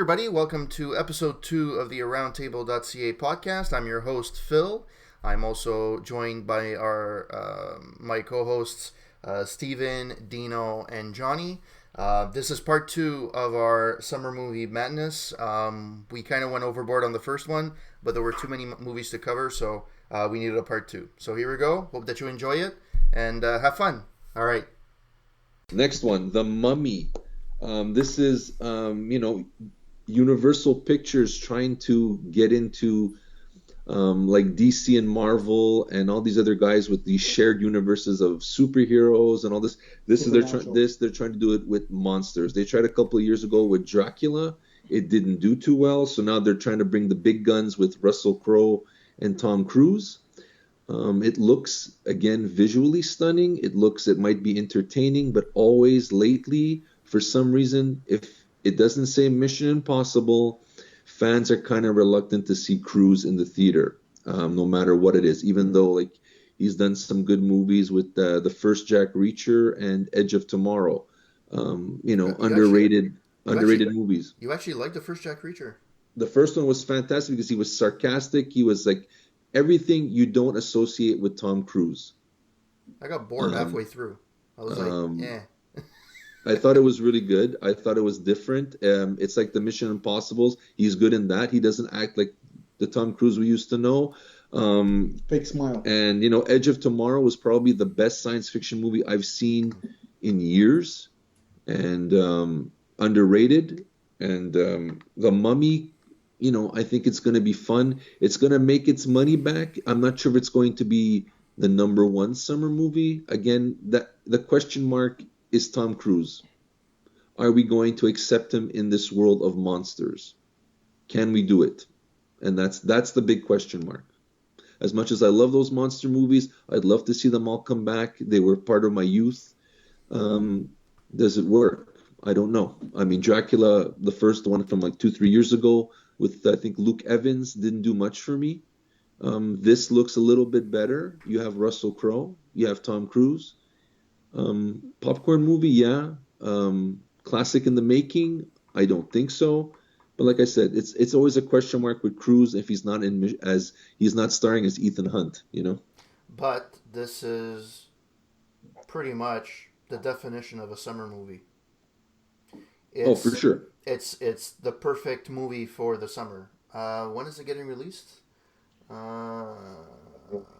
everybody. Welcome to episode 2 of the Aroundtable.ca Podcast. I'm your host, Phil. I'm also joined by my co-hosts, Steven, Dino, and Johnny. This is part 2 of our summer movie madness. We kind of went overboard on the first one, but there were too many movies to cover, so we needed a part 2. So here we go. Hope that you enjoy it, and have fun. All right. Next one, The Mummy. This is, Universal Pictures trying to get into like DC and Marvel and all these other guys with these shared universes of superheroes and all this. They're trying to do it with monsters. They tried a couple of years ago with Dracula. It didn't do too well, so now they're trying to bring the big guns with Russell Crowe and Tom Cruise. It looks, again, visually stunning. It might be entertaining, but always lately, for some reason, if it doesn't say Mission Impossible, fans are kind of reluctant to see Cruise in the theater, no matter what it is, even though like he's done some good movies with the first Jack Reacher and Edge of Tomorrow. Underrated movies. You actually liked the first Jack Reacher? The first one was fantastic because he was sarcastic. He was like everything you don't associate with Tom Cruise. I got bored halfway through. I was like, yeah. I thought it was really good. I thought it was different. It's like the Mission Impossibles. He's good in that. He doesn't act like the Tom Cruise we used to know. Fake smile. And, Edge of Tomorrow was probably the best science fiction movie I've seen in years. And underrated. And The Mummy, I think it's going to be fun. It's going to make its money back. I'm not sure if it's going to be the number one summer movie. Again, the question mark is Tom Cruise. Are we going to accept him in this world of monsters? Can we do it? And that's the big question mark. As much as I love those monster movies, I'd love to see them all come back. They were part of my youth. Does it work? I don't know. I mean, Dracula, the first one from like 2-3 years ago with, I think, Luke Evans, didn't do much for me. This looks a little bit better. You have Russell Crowe. You have Tom Cruise. Popcorn movie, yeah. Classic in the making, I don't think so. But like I said, it's always a question mark with Cruise if he's not starring as Ethan Hunt, But this is pretty much the definition of a summer movie. For sure. It's the perfect movie for the summer. When is it getting released?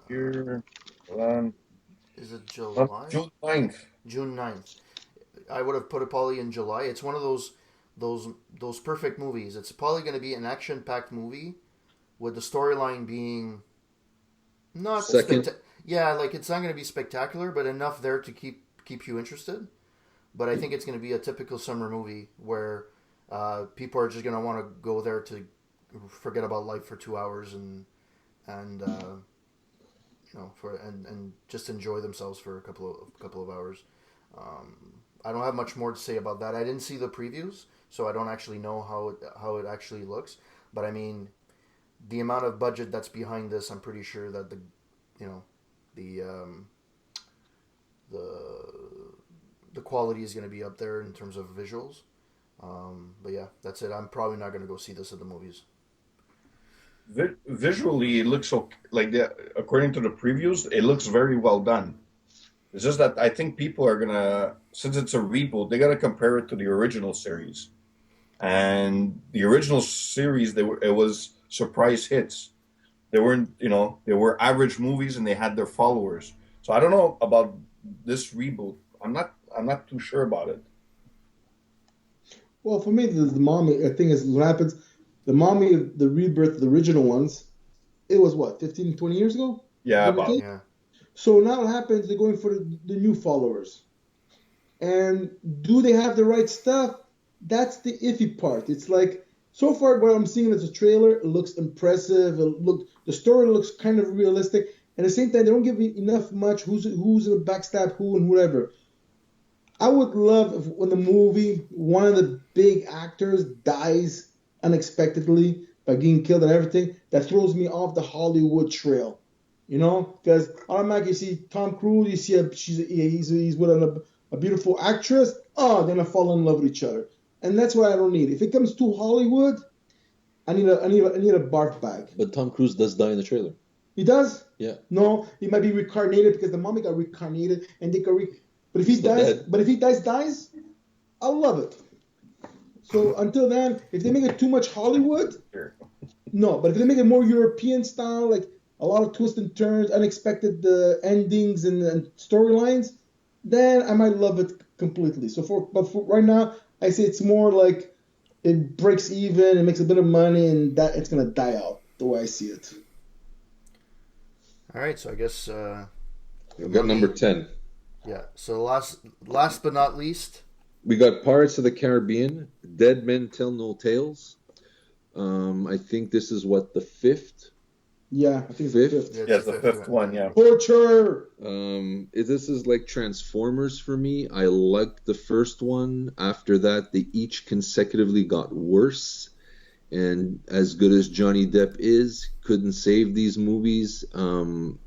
Here, hold on. Is it July? June 9th. June 9th. I would have put it probably in July. It's one of those perfect movies. It's probably going to be an action-packed movie with the storyline being not it's not going to be spectacular, but enough there to keep you interested. But I think it's going to be a typical summer movie where people are just going to want to go there to forget about life for 2 hours and just enjoy themselves for a couple of hours. I don't have much more to say about that. I didn't see the previews, so I don't actually know how it actually looks. But I mean, the amount of budget that's behind this, I'm pretty sure that the quality is going to be up there in terms of visuals. But yeah, that's it. I'm probably not going to go see this at the movies. Visually, it looks according to the previews, it looks very well done. It's just that I think people are gonna, since it's a reboot, they gotta compare it to the original series. And the original series, it was surprise hits. They weren't, they were average movies and they had their followers. So I don't know about this reboot. I'm not too sure about it. Well, for me, the Mummy, I think is what happens. The Mummy, the rebirth, the original ones, it was what, 15, 20 years ago? Yeah, about. Yeah. So now what happens, they're going for the new followers. And do they have the right stuff? That's the iffy part. It's like, so far what I'm seeing as a trailer, it looks impressive. The story looks kind of realistic. And at the same time, they don't give me enough much who's going to backstab who and whatever. I would love if when the movie, one of the big actors dies unexpectedly by getting killed and everything, that throws me off the Hollywood trail, because automatically you see Tom Cruise, you see he's with a beautiful actress, then I fall in love with each other, and that's what I don't need. If it comes to Hollywood, I need a barf bag. But Tom Cruise does die in the trailer. He does? Yeah. No, he might be reincarnated because the mummy got reincarnated, and they got But if he Still dies, dead. I'll love it. So until then, if they make it too much Hollywood, no. But if they make it more European style, like a lot of twists and turns, unexpected endings and storylines, then I might love it completely. But for right now, I say it's more like it breaks even, it makes a bit of money, and that it's gonna die out the way I see it. All right, so I guess We got number 10. yeah. So last but not least, We got Pirates of the Caribbean, Dead Men Tell No Tales. I think this is the fifth? Yeah, I think Fifth? it's the fifth. Yeah, it's the fifth one, yeah. Torture! This is like Transformers for me. I liked the first one. After that, they each consecutively got worse. And as good as Johnny Depp is, couldn't save these movies. And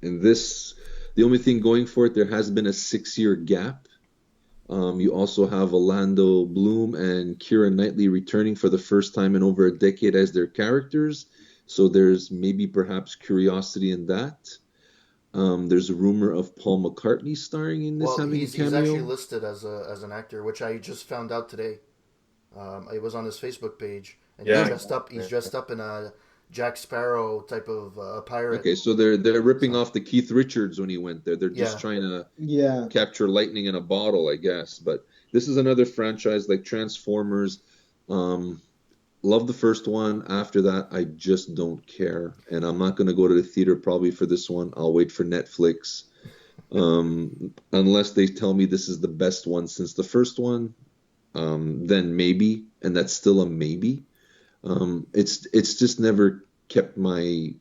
this, the only thing going for it, there has been a 6-year gap. You also have Orlando Bloom and Keira Knightley returning for the first time in over a decade as their characters. So there's maybe perhaps curiosity in that. There's a rumor of Paul McCartney starring in this, having a cameo. He's actually listed as an actor, which I just found out today. It was on his Facebook page, and Yeah. He's dressed up in a Jack Sparrow type of pirate. Okay, so they're ripping off the Keith Richards when he went there. They're just trying to capture lightning in a bottle, I guess. But this is another franchise like Transformers. Love the first one. After that, I just don't care. And I'm not going to go to the theater probably for this one. I'll wait for Netflix. Unless they tell me this is the best one since the first one, then maybe. And that's still a maybe. It's just never kept my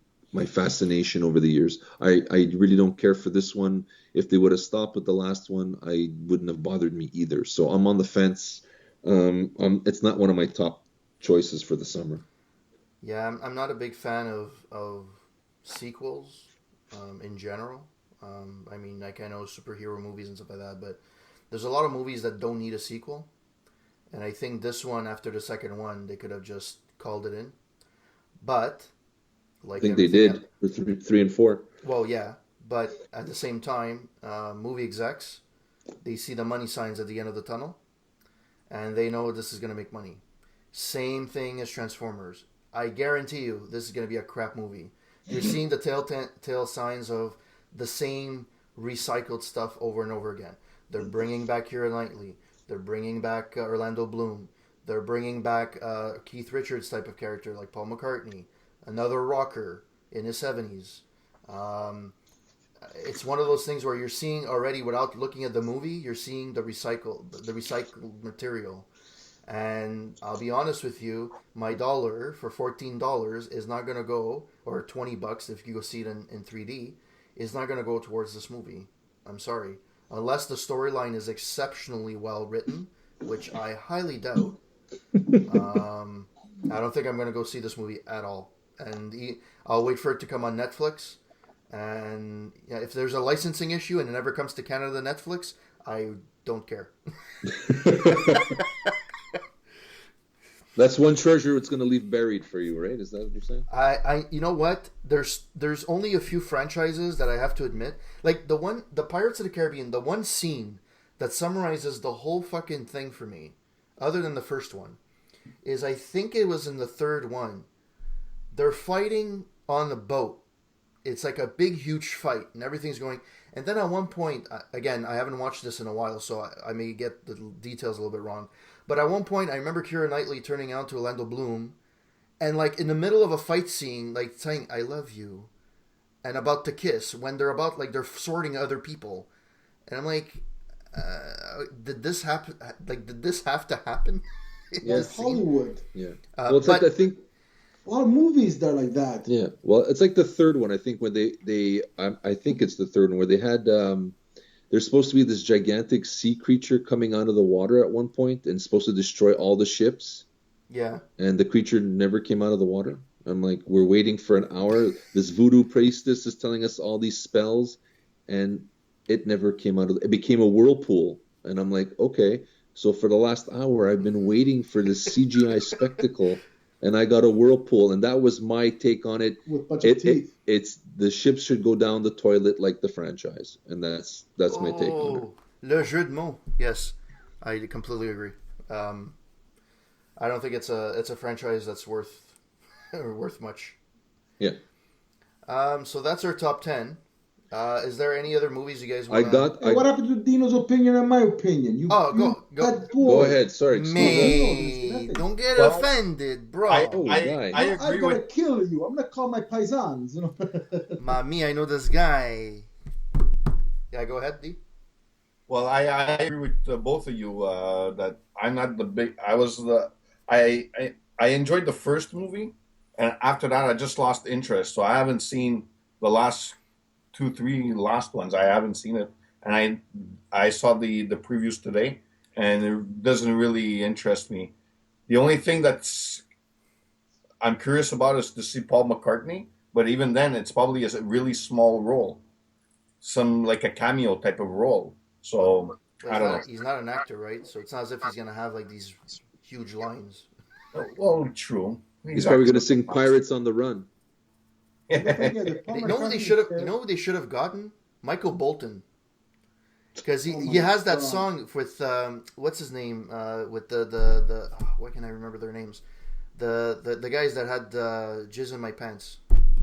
fascination over the years. I really don't care for this one. If they would have stopped with the last one, I wouldn't have bothered me either. So I'm on the fence. It's not one of my top choices for the summer. Yeah, I'm not a big fan of sequels in general. I mean, like I know superhero movies and stuff like that, but there's a lot of movies that don't need a sequel. And I think this one, after the second one, they could have just called it in. But like I think they did for 3 and 4. Well, yeah, but at the same time, movie execs, they see the money signs at the end of the tunnel, and they know this is going to make money. Same thing as Transformers. I guarantee you, this is going to be a crap movie. You're seeing the telltale signs of the same recycled stuff over and over again. They're bringing back Keira Knightley. They're bringing back Orlando Bloom. They're bringing back Keith Richards type of character like Paul McCartney, another rocker in his 70s. It's one of those things where you're seeing already, without looking at the movie, you're seeing the recycled material. And I'll be honest with you, my dollar for $14 is not going to go, or $20 if you go see it in 3D, is not going to go towards this movie. I'm sorry. Unless the storyline is exceptionally well written, which I highly doubt. I don't think I'm going to go see this movie at all. And I'll wait for it to come on Netflix. And yeah, if there's a licensing issue and it never comes to Canada Netflix, I don't care. That's one treasure it's going to leave buried for you, right? Is that what you're saying? You know what? There's only a few franchises that I have to admit. Like the Pirates of the Caribbean, the one scene that summarizes the whole fucking thing for me, other than the first one, is I think it was in the third one. They're fighting on the boat. It's like a big, huge fight, and everything's going. And then at one point, again, I haven't watched this in a while, so I may get the details a little bit wrong. But at one point, I remember Keira Knightley turning out to Orlando Bloom, and like in the middle of a fight scene, like saying "I love you," and about to kiss when they're they're sorting other people, and I'm like, did this happen? Like, did this have to happen? Yes, Hollywood. Yeah. Well, it's like, I think a lot of movies that are like that. Yeah. Well, it's like the third one. I think when I think it's the third one where they had. There's supposed to be this gigantic sea creature coming out of the water at one point and supposed to destroy all the ships. Yeah. And the creature never came out of the water. I'm like, we're waiting for an hour. This voodoo priestess is telling us all these spells, and it never came out of. It became a whirlpool, and I'm like, okay. So for the last hour, I've been waiting for this CGI spectacle, and I got a whirlpool, and that was my take on it. with a bunch of teeth. It's the ship should go down the toilet like the franchise, and that's my take on it. Le jeu de mots. Yes, I completely agree. I don't think it's a franchise that's worth much. Yeah. So that's our top 10. Is there any other movies you guys want Hey, what happened to Dino's opinion and my opinion? Go ahead. Sorry, excuse me. Me, don't get offended, bro. I I agree gotta with. kill you. I'm gonna call my paisans. You know. Mommy, I know this guy. Yeah, go ahead, D. Well, I agree with both of you that I'm not the big. I enjoyed the first movie, and after that, I just lost interest. So I haven't seen the last 2, 3 last ones. I haven't seen it, and I saw the previews today, and it doesn't really interest me. The only thing that's I'm curious about is to see Paul McCartney, but even then, it's probably a really small role, some like a cameo type of role. So I don't know. He's not an actor, right? So it's not as if he's gonna have like these huge lines. Well, true. He's probably going to sing "Pirates on the Run." You know who they should have gotten? Michael Bolton, because he has that song with what's his name with the why can't I remember their names? The guys that had Jizz in My Pants,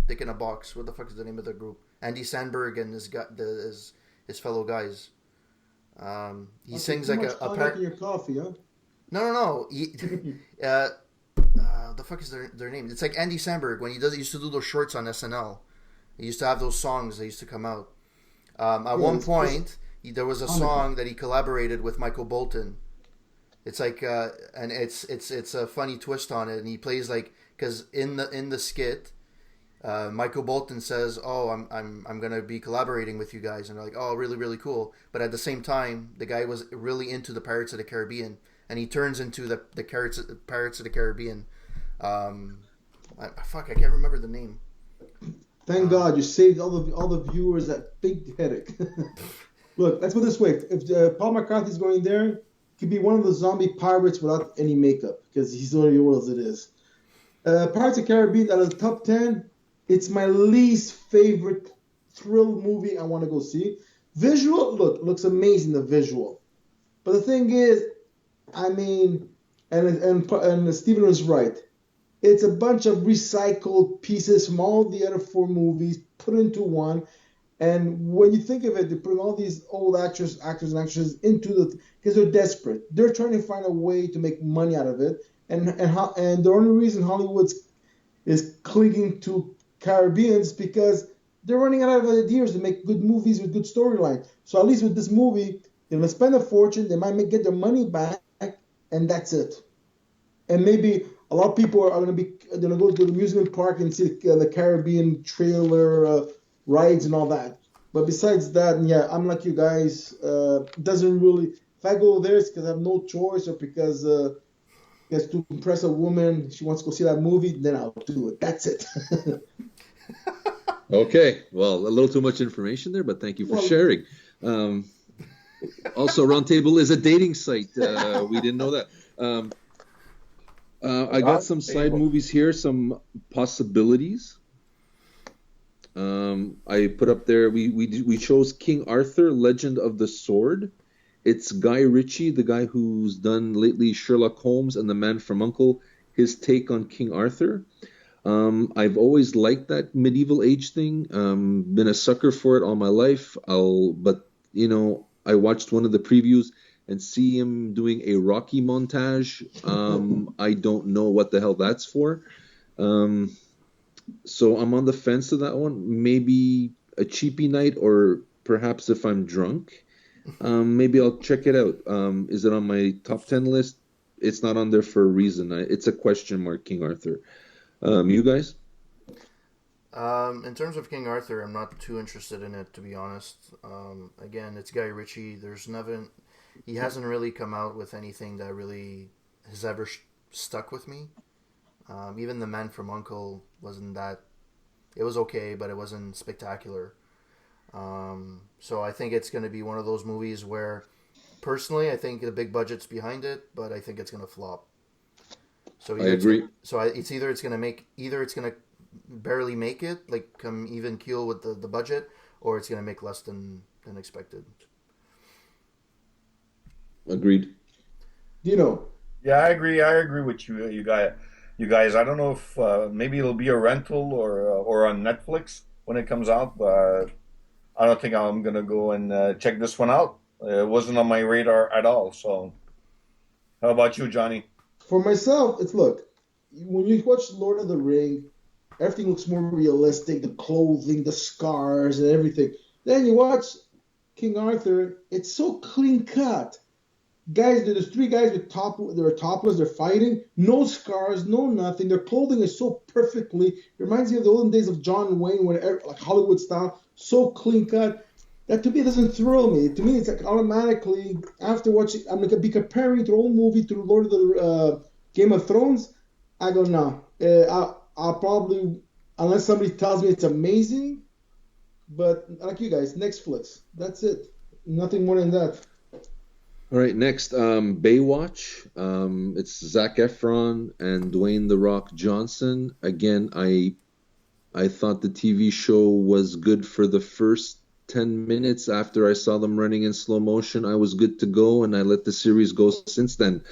Dick in a Box. What the fuck is the name of the group? Andy Sandberg and his fellow guys. He sings like a part. Your coffee, huh? No. The fuck is their name? It's like Andy Samberg when he used to do those shorts on SNL. He used to have those songs that used to come out. At one point, there was a song that he collaborated with Michael Bolton. It's like, and it's a funny twist on it, and he plays like because in the skit, Michael Bolton says, "Oh, I'm gonna be collaborating with you guys," and they're like, "Oh, really, really cool." But at the same time, the guy was really into the Pirates of the Caribbean. And he turns into the Pirates of the Caribbean. I can't remember the name. Thank God you saved all the viewers that big headache. Look, let's put it this way: if Paul McCarthy's going there, he could be one of the zombie pirates without any makeup because he's already old as it is. Pirates of the Caribbean out of the top 10, it's my least favorite thrill movie I want to go see. Visual, looks amazing, the visual. But the thing is, I mean, and Steven was right. It's a bunch of recycled pieces from all the other 4 movies put into one. And when you think of it, they put all these old actors and actresses into because they're desperate. They're trying to find a way to make money out of it. And the only reason Hollywood is clinging to Caribbeans because they're running out of ideas to make good movies with good storylines. So at least with this movie, they're gonna spend a fortune. They might get their money back. And that's it. And maybe a lot of people are going to go to the amusement park and see the Caribbean trailer rides and all that. But besides that, yeah, I'm like you guys. Doesn't really. If I go there, it's because I have no choice or because to impress a woman, she wants to go see that movie. Then I'll do it. That's it. Okay. Well, a little too much information there, but thank you for sharing. Also, Roundtable is a dating site. We didn't know that. I got some side movies here, some possibilities. I put up there. We chose King Arthur: Legend of the Sword. It's Guy Ritchie, the guy who's done lately Sherlock Holmes and The Man from U.N.C.L.E. His take on King Arthur. I've always liked that medieval age thing. Been a sucker for it all my life. But I watched one of the previews and see him doing a Rocky montage. I don't know what the hell that's for. So I'm on the fence of that one. Maybe a cheapy night, or perhaps if I'm drunk, maybe I'll check it out. Is it on my top 10 list? It's not on there for a reason. It's a question mark, King Arthur. You guys? In terms of King Arthur, I'm not too interested in it, to be honest. Again, it's Guy Ritchie. He hasn't really come out with anything that really has ever stuck with me. Even The Man from U.N.C.L.E. wasn't that. It was okay, but it wasn't spectacular. So I think it's going to be one of those movies where personally, I think the big budget's behind it, but I think it's going to flop. So I agree. It's gonna barely make it, like come even keel with the budget, or it's gonna make less than expected. Agreed. Dino, Yeah, I agree. I agree with you. You guys. I don't know if maybe it'll be a rental or on Netflix when it comes out, but I don't think I'm gonna go and check this one out. It wasn't on my radar at all. So, how about you, Johnny? for myself, it's look, when you watch Lord of the Ring, everything looks more realistic, the clothing, the scars, and everything. Then you watch King Arthur, it's so clean cut. Guys, there's three guys they're topless, they're fighting, no scars, no nothing. Their clothing is so perfectly. It reminds me of the olden days of John Wayne, like Hollywood style, so clean cut. That to me doesn't thrill me. To me, it's like automatically after watching, I'm gonna be comparing the old movie to Lord of the Game of Thrones. I go no. I'll probably, unless somebody tells me it's amazing, but like you guys, Netflix. That's it. Nothing more than that. All right, next, Baywatch. It's Zac Efron and Dwayne The Rock Johnson. Again, I thought the TV show was good for the first 10 minutes. After I saw them running in slow motion, I was good to go, and I let the series go since then.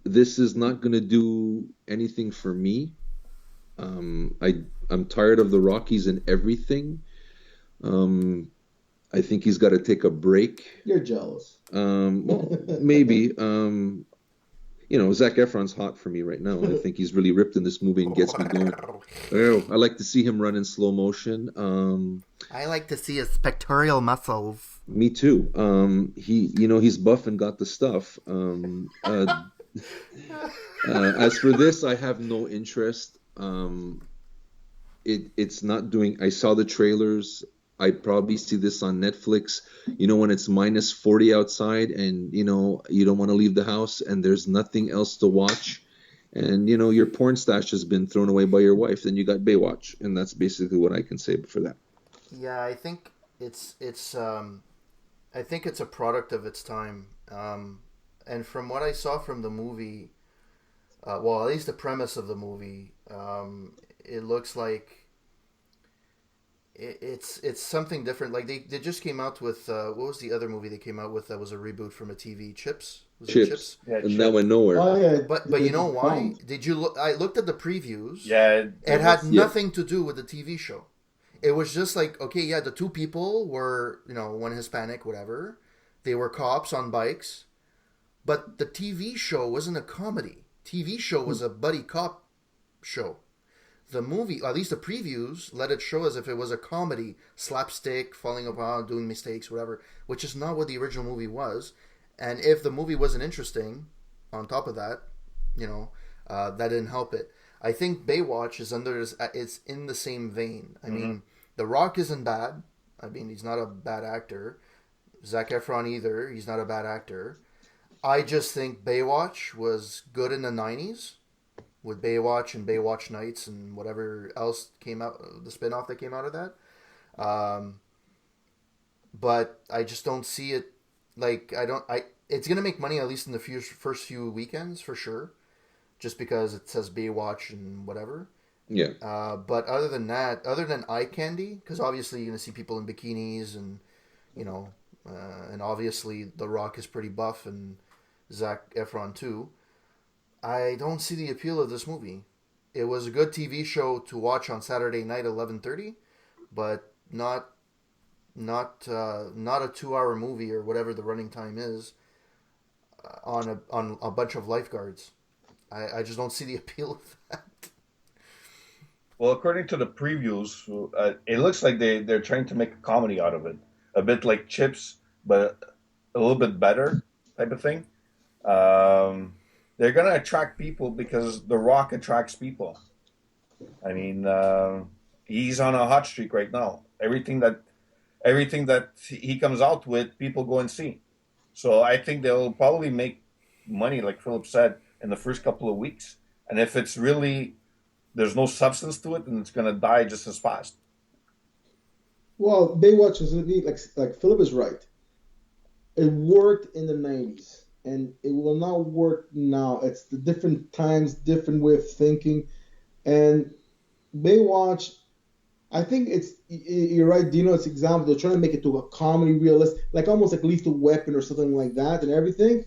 This is not going to do anything for me. I'm tired of the Rockies and everything. I think he's got to take a break. You're jealous. Well, maybe. Zac Efron's hot for me right now. I think he's really ripped in this movie and gets me going. I like to see him run in slow motion. I like to see his pectoral muscles. Me too. He's buff and got the stuff. As for this, I have no interest. It's not doing. I saw the trailers. I'd probably see this on Netflix. When it's minus 40 outside and you don't want to leave the house and there's nothing else to watch, and your porn stash has been thrown away by your wife, then you got Baywatch, and that's basically what I can say for that. Yeah, I think it's a product of its time. And from what I saw from the movie, at least the premise of the movie, it looks like it's something different. Like they just came out with what was the other movie they came out with that was a reboot from a TV? Chips. Was it Chips? Yeah, and that went nowhere. Oh yeah. But you know why? Did you look? I looked at the previews. Yeah, it had nothing to do with the TV show. It was just like, okay, yeah, the two people were, one Hispanic, whatever. They were cops on bikes, but the TV show wasn't a comedy. TV show was a buddy cop show. The movie, at least the previews, let it show as if it was a comedy, slapstick, falling apart, doing mistakes, whatever, which is not what the original movie was. And if the movie wasn't interesting, on top of that, that didn't help it. I think Baywatch it's in the same vein. I mean, The Rock isn't bad. I mean, he's not a bad actor. Zac Efron either. He's not a bad actor. I just think Baywatch was good in the 90s. With Baywatch and Baywatch Nights and whatever else came out, the spinoff that came out of that. But I just don't see it. It's going to make money at least in the first few weekends for sure. Just because it says Baywatch and whatever. Yeah. But other than that, other than eye candy, because obviously you're going to see people in bikinis and, and obviously The Rock is pretty buff and Zac Efron too. I don't see the appeal of this movie. It was a good TV show to watch on Saturday night at 11:30, but not a 2-hour movie or whatever the running time is on a bunch of lifeguards. I just don't see the appeal of that. Well, according to the previews, it looks like they're trying to make a comedy out of it, a bit like Chips, but a little bit better type of thing. They're going to attract people because The Rock attracts people. I mean, he's on a hot streak right now. Everything that he comes out with, people go and see. So I think they'll probably make money, like Philip said, in the first couple of weeks. And if it's really, there's no substance to it, then it's going to die just as fast. Well, Baywatch is like Philip is right. It worked in the 90s, and it will not work now. It's the different times, different way of thinking. And Baywatch, I think you're right, Dino. It's example. They're trying to make it to a comedy realist, like almost like Lethal Weapon or something like that, and everything.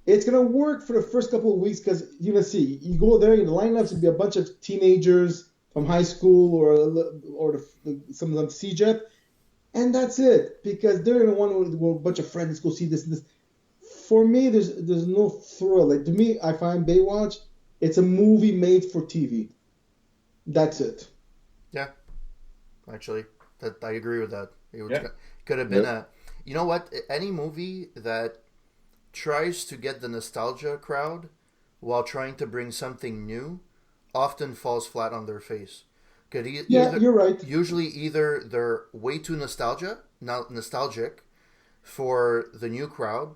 It's gonna work for the first couple of weeks because you're gonna see you go there, and the lineups would be a bunch of teenagers from high school or some of them CJEP, and that's it because they're gonna want to go a bunch of friends go see this and this. For me, there's no thrill. Like to me, I find Baywatch, it's a movie made for TV. That's it. Yeah, actually, that I agree with that. Yeah. Could have been Yep. you know what? Any movie that tries to get the nostalgia crowd while trying to bring something new often falls flat on their face. Yeah, you're right. Usually either they're way too nostalgic for the new crowd,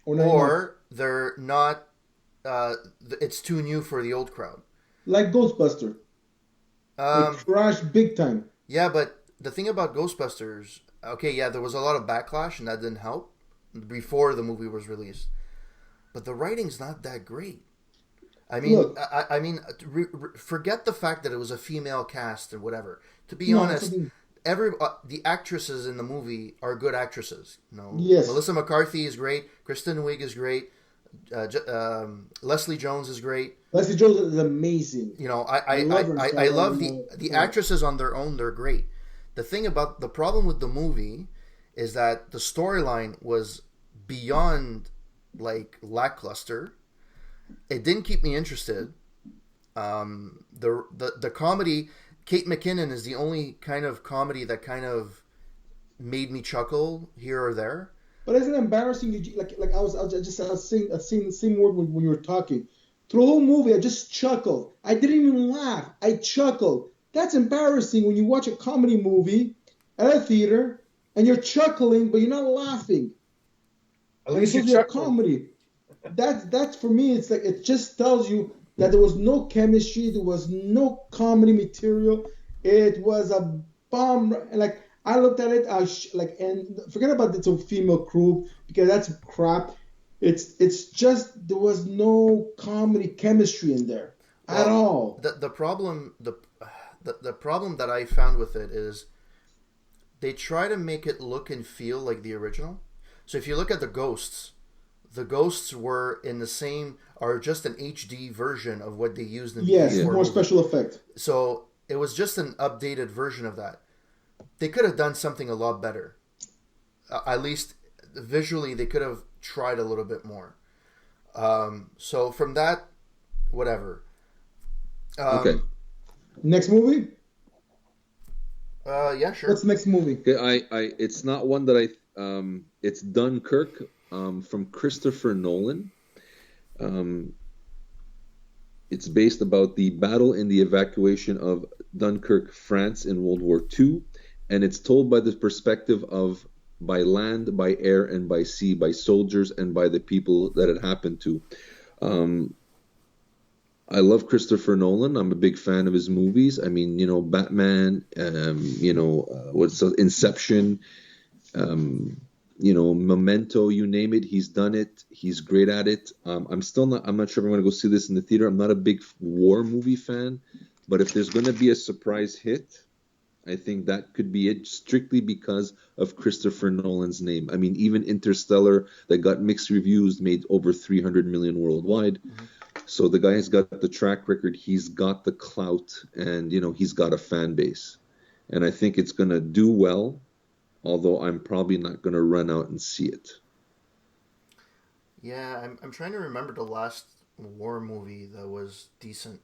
Or not enough. or they're not. It's too new for the old crowd. Like Ghostbuster. It Um, crashed big time. yeah, but the thing about Ghostbusters, okay, yeah, there was a lot of backlash, and that didn't help before the movie was released. But the writing's not that great. I mean, Look, forget the fact that it was a female cast and whatever. To be no, honest, something. the actresses in the movie are good actresses. Yes, Melissa McCarthy is great. Kristen Wiig is great. Leslie Jones is great. Leslie Jones is amazing. I love her. So I love the yeah. actresses on their own. They're great. The problem with the movie is that the storyline was beyond like lackluster. It didn't keep me interested. The comedy, Kate McKinnon is the only kind of comedy that kind of made me chuckle here or there. But isn't it embarrassing? Like I was saying the same word when you were talking. Through the whole movie, I just chuckled. I didn't even laugh. I chuckled. That's embarrassing when you watch a comedy movie at a theater and you're chuckling, but you're not laughing. At And least it's you supposed to be a chuckled. comedy. That's for me. It's like it just tells you that there was no chemistry. There was no comedy material. It was a bomb. Like I looked at it, and forget about it's a female crew because that's crap. It's just there was no comedy chemistry in there at Well, all. the problem the problem that I found with it is they try to make it look and feel like the original. So if you look at the ghosts were in the same are just an HD version of what they used in the Yes, Yeah. '84 more movie. special effect. So it was just an updated version of that. They could have done something a lot better. At least visually, they could have tried a little bit more. So from that, whatever. Okay. Next movie? Yeah, sure. What's the next movie? Okay, it's not one that it's Dunkirk, from Christopher Nolan. Um, it's based about the battle in the evacuation of Dunkirk, France in World War II, and it's told by the perspective of by land, by air, and by sea, by soldiers and by the people that it happened to. Um, I love Christopher Nolan. I'm a big fan of his movies. I mean, Batman, Inception, Memento, you name it, he's done it. He's great at it. I'm not sure if I'm going to go see this in the theater. I'm not a big war movie fan, but if there's going to be a surprise hit, I think that could be it, strictly because of Christopher Nolan's name. I mean, even Interstellar, that got mixed reviews, made over 300 million worldwide. Mm-hmm. So the guy has got the track record, he's got the clout, and he's got a fan base. And I think it's going to do well, although I'm probably not going to run out and see it. Yeah, I'm trying to remember the last war movie that was decent.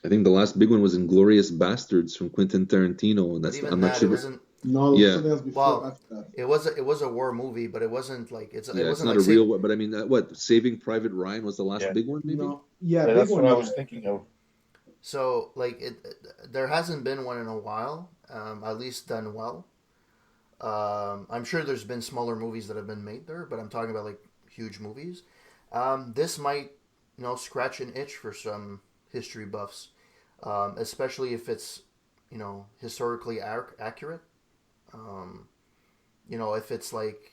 I think the last big one was Inglourious Bastards from Quentin Tarantino, and But that's even I'm not that, it sure. wasn't. No, Yeah. something else before Well, after that. it was a war movie, but it wasn't like it Yeah, it's wasn't not like a real one, but I mean, what Saving Private Ryan was the last Yeah. big one, maybe. No, yeah, Yeah, big that's one. what I yeah. was thinking of. So like there hasn't been one in a while, at least done well. I'm sure there's been smaller movies that have been made there, but I'm talking about like huge movies. This might scratch an itch for some history buffs, especially if it's historically accurate. if it's like,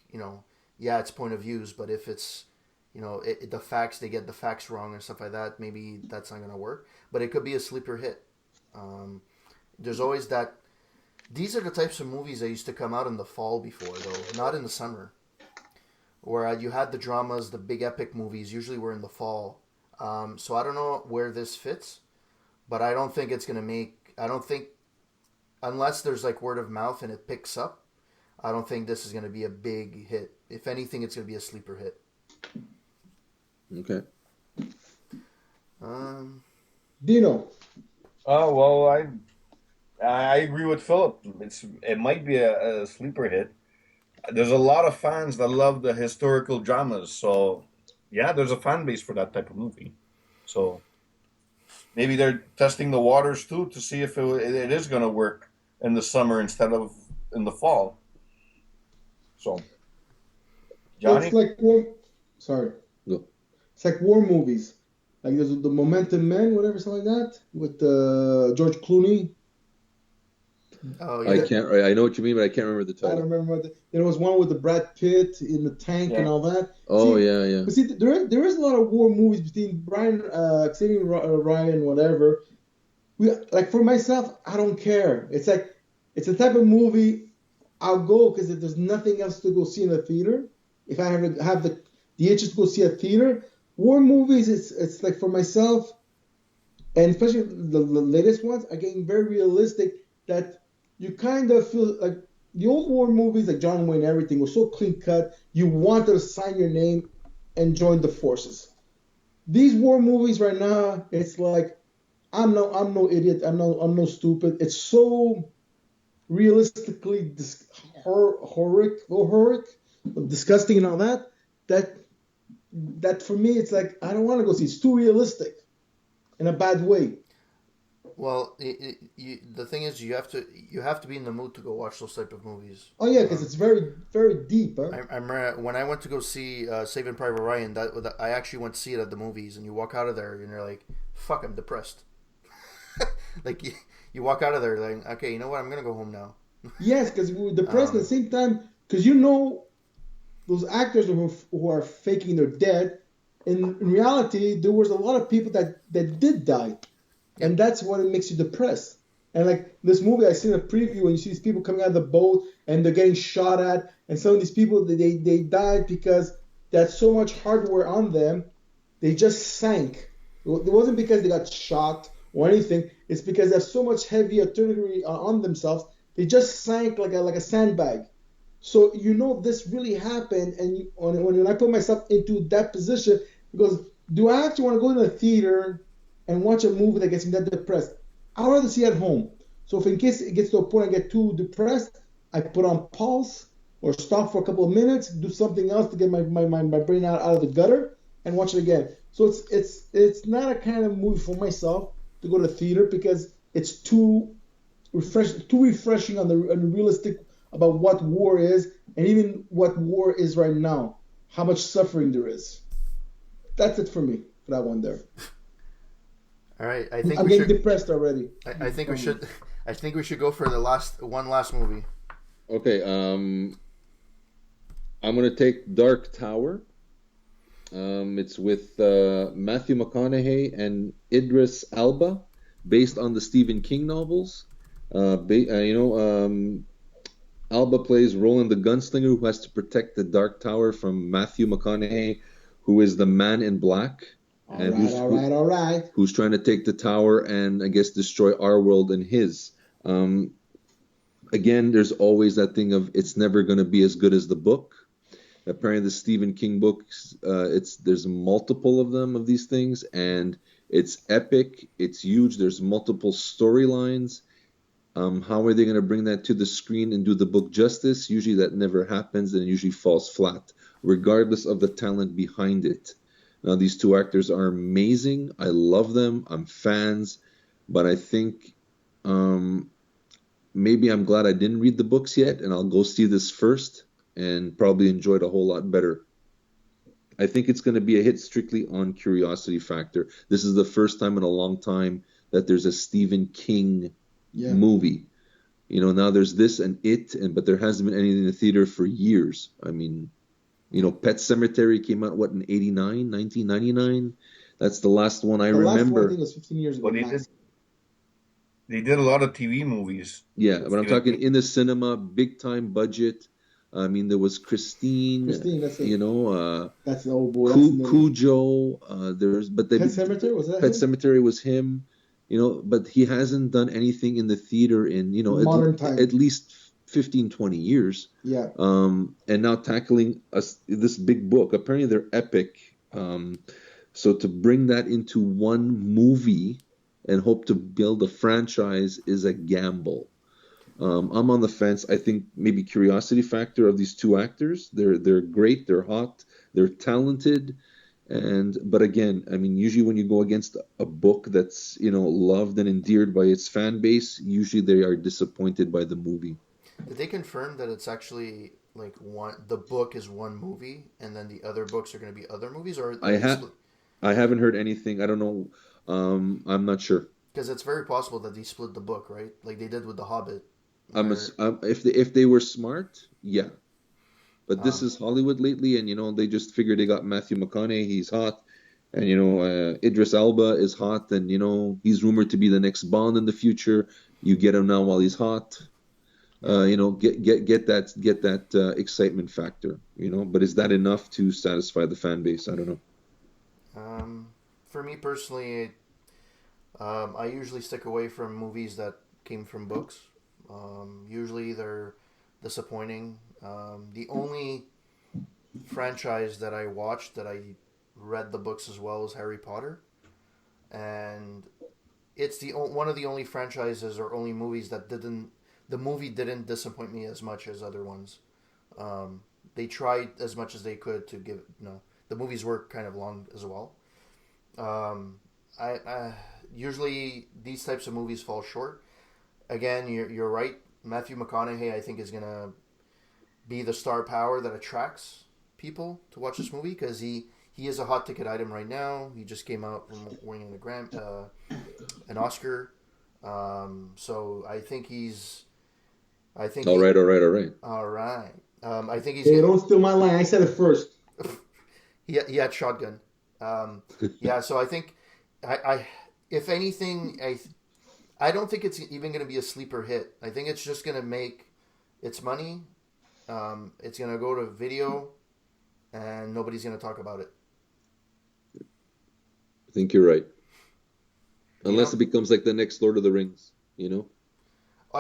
yeah, it's point of views, but if it's, the facts, they get the facts wrong and stuff like that, maybe that's not going to work. But it could be a sleeper hit. There's always that. These are the types of movies that used to come out in the fall before, though, not in the summer. Where you had the dramas, the big epic movies, usually were in the fall. So I don't know where this fits, but I don't think it's going to unless there's like word of mouth and it picks up, I don't think this is going to be a big hit. If anything, it's going to be a sleeper hit. Okay. Dino. Oh well, I agree with Philip. It might be a sleeper hit. There's a lot of fans that love the historical dramas, so yeah, there's a fan base for that type of movie. So maybe they're testing the waters too to see if it is going to work in the summer instead of in the fall. So, Johnny, It's like war. Sorry. Go. It's like war movies. Like there's the Momentum Men, whatever, something like that, with George Clooney. Oh, I yeah. can't. I know what you mean, but I can't remember the I title. don't remember. There was one with the Brad Pitt in the tank and Yeah. all that. Oh, See, yeah. But see, there is a lot of war movies between Xavier Ryan, whatever. Like for myself, I don't care. It's like it's a type of movie I'll go because if there's nothing else to go see in the theater, if I have the itches to go see a theater, war movies, it's like for myself, and especially the latest ones are getting very realistic that you kind of feel like the old war movies like John Wayne, everything was so clean cut. You wanted to sign your name and join the forces. These war movies right now, it's like I'm no idiot. I'm no stupid. It's so realistically horrific, disgusting, and all that. That for me, it's like I don't want to go see. It's too realistic, in a bad way. Well, the thing is, you have to be in the mood to go watch those type of movies. Oh yeah, because it's very very deep. Huh? I remember when I went to go see Saving Private Ryan. That I actually went to see it at the movies, and you walk out of there and you're like, "Fuck, I'm depressed." Like you walk out of there like, "Okay, you know what? I'm gonna go home now." Yes, because we were depressed at the Um, same time. Because those actors who are faking they're dead. In reality, there was a lot of people that did die, and that's what it makes you depressed. And like this movie, I seen a preview, and you see these people coming out of the boat, and they're getting shot at, and some of these people they died because they had so much hardware on them, they just sank. It wasn't because they got shot or anything. It's because they have so much heavy artillery on themselves. They just sank like a sandbag. So this really happened, and when I put myself into that position, because do I actually want to go to the theater and watch a movie that gets me that depressed? I'd rather see it at home. So if in case it gets to a point I get too depressed, I put on pause or stop for a couple of minutes, do something else to get my brain out of the gutter, and watch it again. So it's not a kind of movie for myself to go to the theater because it's too refreshing on the realistic about what war is and even what war is right now, how much suffering there is. That's it for me for that one there. all right, I think I'm we getting should. depressed already. I think we should. I think we should go for the last movie. Okay. I'm gonna take Dark Tower. It's with Matthew McConaughey and Idris Elba, based on the Stephen King novels. Alba plays Roland the Gunslinger, who has to protect the Dark Tower from Matthew McConaughey, who is the Man in Black, and All right. who's trying to take the tower and I guess destroy our world and his. Again, there's always that thing of it's never going to be as good as the book. Apparently, the Stephen King books, there's multiple of them of these things, and it's epic. It's huge. There's multiple storylines. How are they going to bring that to the screen and do the book justice? Usually that never happens, and it usually falls flat, regardless of the talent behind it. Now, these two actors are amazing. I love them. I'm fans. But I think maybe I'm glad I didn't read the books yet, and I'll go see this first and probably enjoy it a whole lot better. I think it's going to be a hit strictly on curiosity factor. This is the first time in a long time that there's a Stephen King movie. Now there's this and but there hasn't been anything in the theater for years. I mean, Pet Cemetery came out, what, in 89, 1999? That's the last one I The last one I remember. think was 15 years ago. But they did a lot of TV movies. Yeah, but I'm Stephen talking King. in the cinema, big time budget. I mean, there was Christine, That's it. That's the old boy. Cujo. Pet Cemetery, was that Pet him? Cemetery was him. But he hasn't done anything in the theater in Modern time. at least 15, 20 years. Yeah. And now tackling this big book. Apparently they're epic. So to bring that into one movie and hope to build a franchise is a gamble. I'm on the fence. I think maybe curiosity factor of these two actors. They're great. They're hot. They're talented. But again, I mean, usually when you go against a book that's loved and endeared by its fan base, usually they are disappointed by the movie. Did they confirm that it's actually like the book is one movie and then the other books are going to be other movies, or I haven't heard anything. I don't know. I'm not sure. Because it's very possible that they split the book, right? Like they did with The Hobbit. If they were smart, yeah. But this is Hollywood lately, and they just figured they got Matthew McConaughey. He's hot, and Idris Elba is hot, and he's rumored to be the next Bond in the future. You get him now while he's hot. Get that excitement factor. But is that enough to satisfy the fan base? I don't know. For me personally, I usually stick away from movies that came from books. Usually they're disappointing. The only franchise that I watched that I read the books as well is Harry Potter, and it's one of the only franchises or only movies that the movie didn't disappoint me as much as other ones. They tried as much as they could to give the movies were kind of long as well. I usually these types of movies fall short. Again, you're right. Matthew McConaughey, I think, is gonna be the star power that attracts people to watch this movie because he is a hot ticket item right now. He just came out from winning an Oscar. So I think he's. All right. All right. I think he's. Hey, don't steal my line. I said it first. He had shotgun. Yeah. So I think I if anything I don't think it's even going to be a sleeper hit. I think it's just going to make its money. It's going to go to video, and nobody's going to talk about it. I think you're right. Unless it becomes like the next Lord of the Rings, Oh,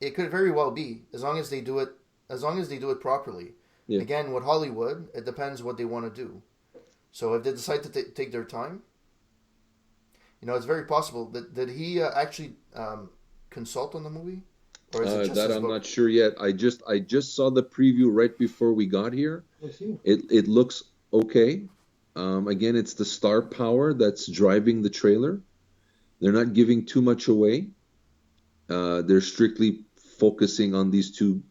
it could very well be as long as they do it properly. Yeah. Again, with Hollywood, it depends what they want to do. So if they decide to take their time, it's very possible. Did he actually consult on the movie? Or is it just that his I'm book? not sure yet. I just saw the preview right before we got here. It looks okay. Again, it's the star power that's driving the trailer. They're not giving too much away. They're strictly focusing on these two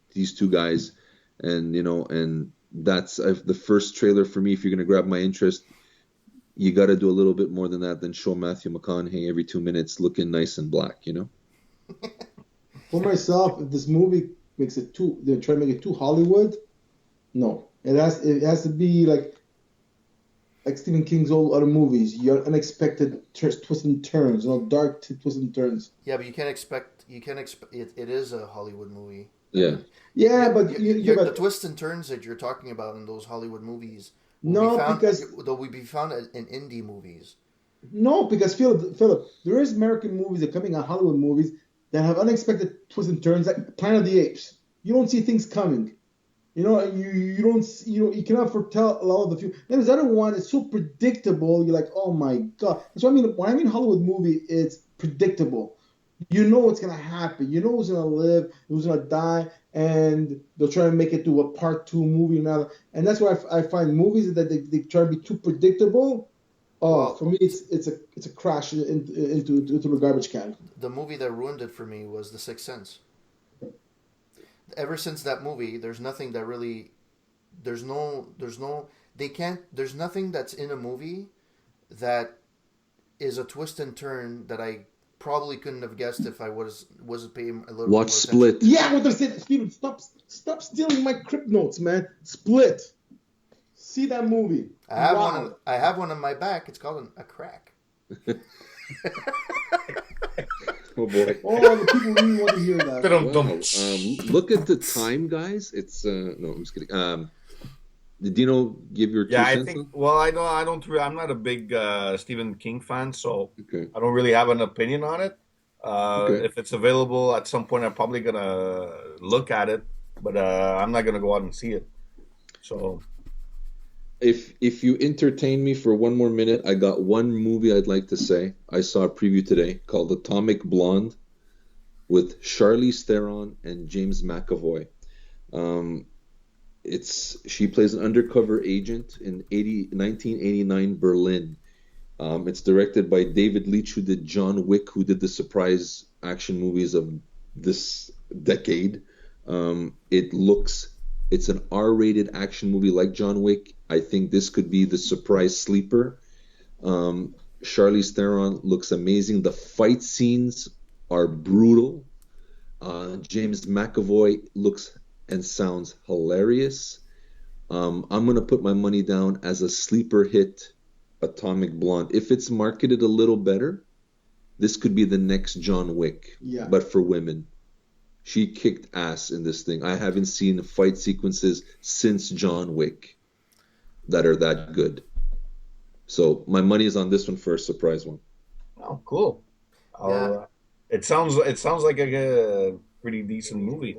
guys, and that's the first trailer for me. If you're going to grab my interest, you got to do a little bit more than that than show Matthew McConaughey every 2 minutes looking nice and black, For myself, if this movie they're trying to make it too Hollywood. No, it has to be like Stephen King's old other movies. Your unexpected twists and turns, dark twists and turns. Yeah, but you can't expect. It is a Hollywood movie. Yeah. Yeah, but the twists and turns that you're talking about in those Hollywood movies they'll be found in indie movies. No, because Philip, there is American movies that are coming out, Hollywood movies that have unexpected twists and turns, like Planet of the Apes. You don't see things coming. You cannot foretell a lot of the future. Then there's other one. It's so predictable. You're like, oh my god. That's what I mean. When I mean Hollywood movie, it's predictable. You know what's gonna happen. You know who's gonna live, who's gonna die, and they'll try to make it to a part 2 movie now. And that's why I find movies that they try to be too predictable. For me, it's a crash into the garbage can. The movie that ruined it for me was The Sixth Sense. Ever since that movie, there's nothing that really, there's nothing that's in a movie that is a twist and turn that I probably couldn't have guessed if I wasn't paying a little Watch more Split. attention. Yeah, what they said, Steven, stop stealing my Crip notes, man. Split. See that movie. I have Wow. I have one on my back. It's called a crack. Oh boy. Oh, the people really want to hear that. Wow. Look at the time, guys. It's no, I'm just kidding. Did Dino give your 2 Yeah, I cents? think. Well, I don't. I'm not a big Stephen King fan, so Okay. I don't really have an opinion on it. Okay. If it's available at some point, I'm probably gonna look at it, but I'm not gonna go out and see it. So If you entertain me for one more minute, I got one movie I'd like to say. I saw a preview today called Atomic Blonde with Charlize Theron and James McAvoy. She plays an undercover agent in 1989 Berlin. It's directed by David Leitch, who did John Wick, who did the surprise action movies of this decade. It's an R-rated action movie like John Wick. I think this could be the surprise sleeper. Charlize Theron looks amazing. The fight scenes are brutal. James McAvoy looks and sounds hilarious. I'm going to put my money down as a sleeper hit, Atomic Blonde. If it's marketed a little better, this could be the next John Wick, but for women. She kicked ass in this thing. I haven't seen fight sequences since John Wick that are that good. So my money is on this one for a surprise one. oh, cool. It sounds like a pretty decent movie.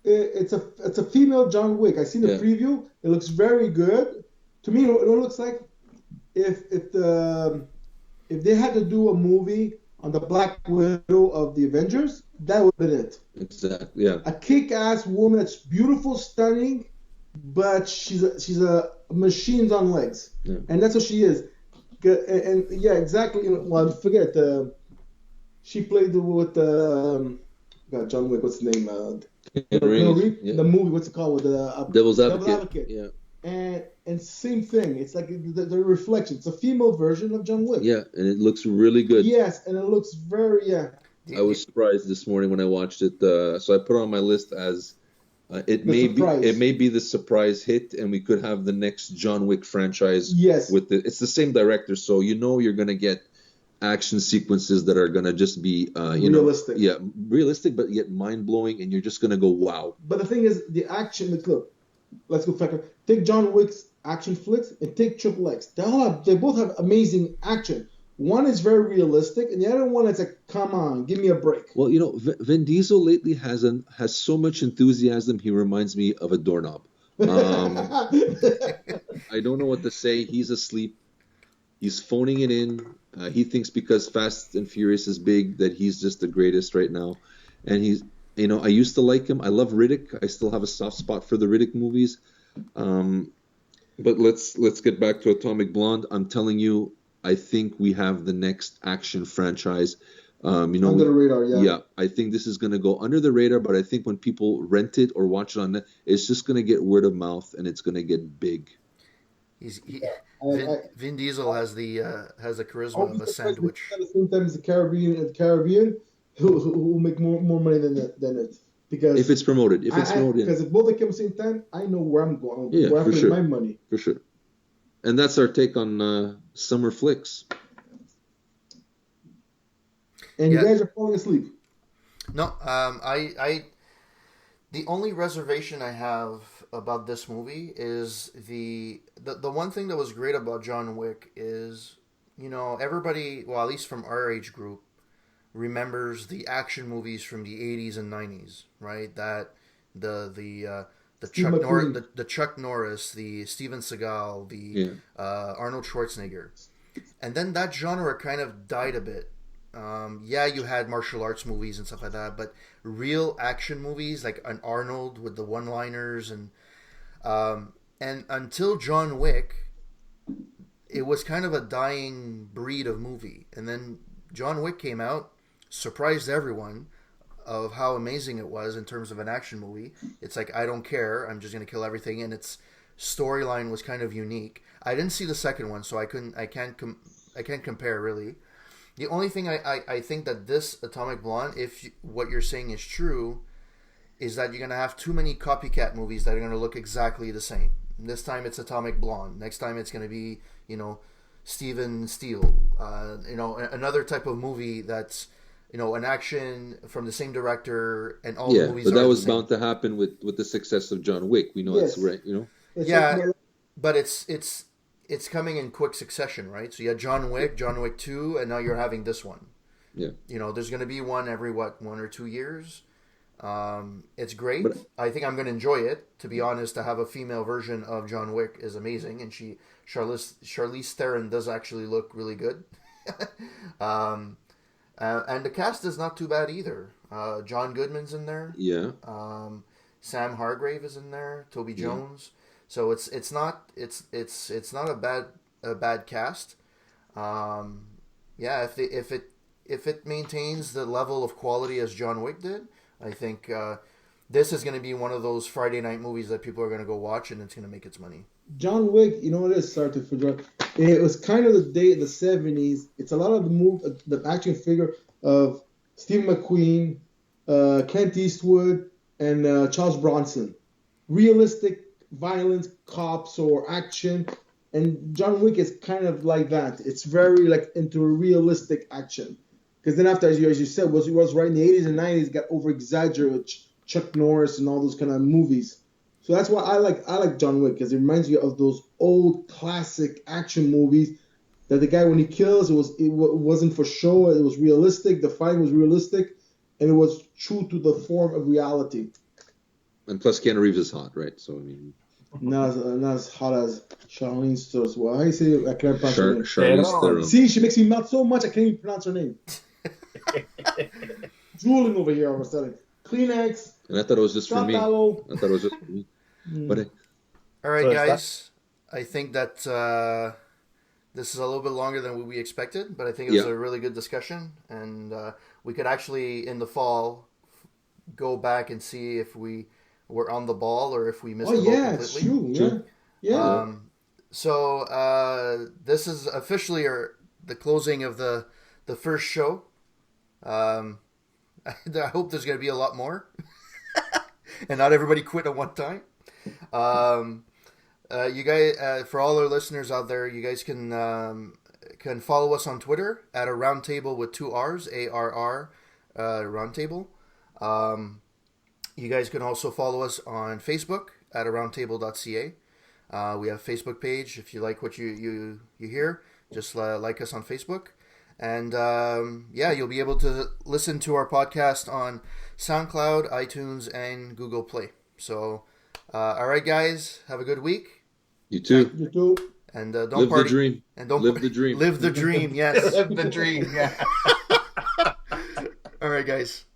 It's a female John Wick. I seen the preview. It looks very good. To me, it looks like if they had to do a movie on the Black Widow of the Avengers, that would have been it. Exactly. Yeah. A kick-ass woman that's beautiful, stunning, but she's a machine on legs, and that's what she is. And yeah, exactly. Well, I forget. She played with John Wick. What's the name? The movie. What's it called? With the Devil's Advocate. Yeah. And same thing. It's like the reflection. It's a female version of John Wick. Yeah, and it looks really good. Yes, and it looks very I was surprised this morning when I watched it. So I put it on my list as it may be the surprise hit, and we could have the next John Wick franchise. Yes, it's the same director, so you're gonna get action sequences that are gonna just be realistic. Realistic, but yet mind blowing, and you're just gonna go wow. But the thing is, the action. Look, let's go back. Take John Wick's action flicks and take Triple X. They both have amazing action. One is very realistic, and the other one is like, come on, give me a break. Well, Vin Diesel lately has so much enthusiasm. He reminds me of a doorknob. I don't know what to say. He's asleep. He's phoning it in. He thinks because Fast and Furious is big that he's just the greatest right now. And he's, I used to like him. I love Riddick. I still have a soft spot for the Riddick movies. But let's get back to Atomic Blonde. I'm telling you, I think we have the next action franchise. Under the radar, Yeah, I think this is going to go under the radar, but I think when people rent it or watch it on net, it's just going to get word of mouth and it's going to get big. Vin Diesel has the charisma of a sandwich. At the same time as the Caribbean, who make more money than it. Because if it's promoted, because if both of them at the same time, I know where I'm going. Yeah, where I'm putting my money. For sure. And that's our take on summer flicks. And you guys are falling asleep. No, I the only reservation I have about this movie is the one thing that was great about John Wick is, everybody, well, at least from our age group, remembers the action movies from the 80s and 90s, right? That the Chuck Norris, the Steven Seagal, the Arnold Schwarzenegger, and then that genre kind of died a bit. You had martial arts movies and stuff like that, but real action movies like an Arnold with the one-liners and until John Wick, it was kind of a dying breed of movie. And then John Wick came out, surprised everyone of how amazing it was in terms of an action movie. It's like, I don't care, I'm just going to kill everything, and its storyline was kind of unique. I didn't see the second one, so I can't compare really. The only thing I think that this Atomic Blonde, if what you're saying is true, is that you're going to have too many copycat movies that are going to look exactly the same. This time it's Atomic Blonde. Next time it's going to be, Steven Steele. Another type of movie that's, an action from the same director, and all the movies. But that was the same. bound to happen with the success of John Wick. We know it's right. It's but it's coming in quick succession, right? So you had John Wick 2, and now you're having this one. Yeah. There's going to be one every 1 or 2 years. It's great. I think I'm going to enjoy it. To be honest, to have a female version of John Wick is amazing, and Charlize Theron does actually look really good. And the cast is not too bad either. John Goodman's in there. Yeah. Sam Hargrave is in there. Toby Jones. So it's not a bad cast. If it maintains the level of quality as John Wick did, I think this is going to be one of those Friday night movies that people are going to go watch, and it's going to make its money. John Wick, you know what it is? Sorry to forget. It was kind of the day in the 70s. It's a lot of the action figure of Steve McQueen, Clint Eastwood, and Charles Bronson. Realistic violence, cops or action, and John Wick is kind of like that. It's very into a realistic action. Because then after, as you said, was right in the 80s and 90s, got over exaggerated with Chuck Norris and all those kind of movies. So that's why I like John Wick, because it reminds me of those old classic action movies that the guy, when he kills, it wasn't for show. It was realistic. The fight was realistic, and it was true to the form of reality. And plus, Keanu Reeves is hot, right? So I mean, not as hot as Charlize Theron. Well, how do you say it? I can't pronounce her name. Charlize Theron. See, she makes me melt so much I can't even pronounce her name. Drooling over here all of a sudden. Kleenex. And I thought it was just for me. But all right, guys. I think that this is a little bit longer than what we expected, but I think it was a really good discussion, and we could actually in the fall go back and see if we were on the ball or if we missed the ball completely. It's true. Yeah. So this is officially the closing of the first show. I hope there's going to be a lot more, and not everybody quit at one time. You guys, for all our listeners out there, you guys can follow us on Twitter at Aroundtable with 2 R's, ARR, Roundtable. You guys can also follow us on Facebook at Aroundtable.ca. We have a Facebook page. If you like what you hear, just like us on Facebook. And you'll be able to listen to our podcast on SoundCloud, iTunes, and Google Play. So, all right, guys, have a good week. You too. You too. And don't live party. The dream. And don't live the dream. Live the dream. Yes. Live the dream. Yeah. All right, guys.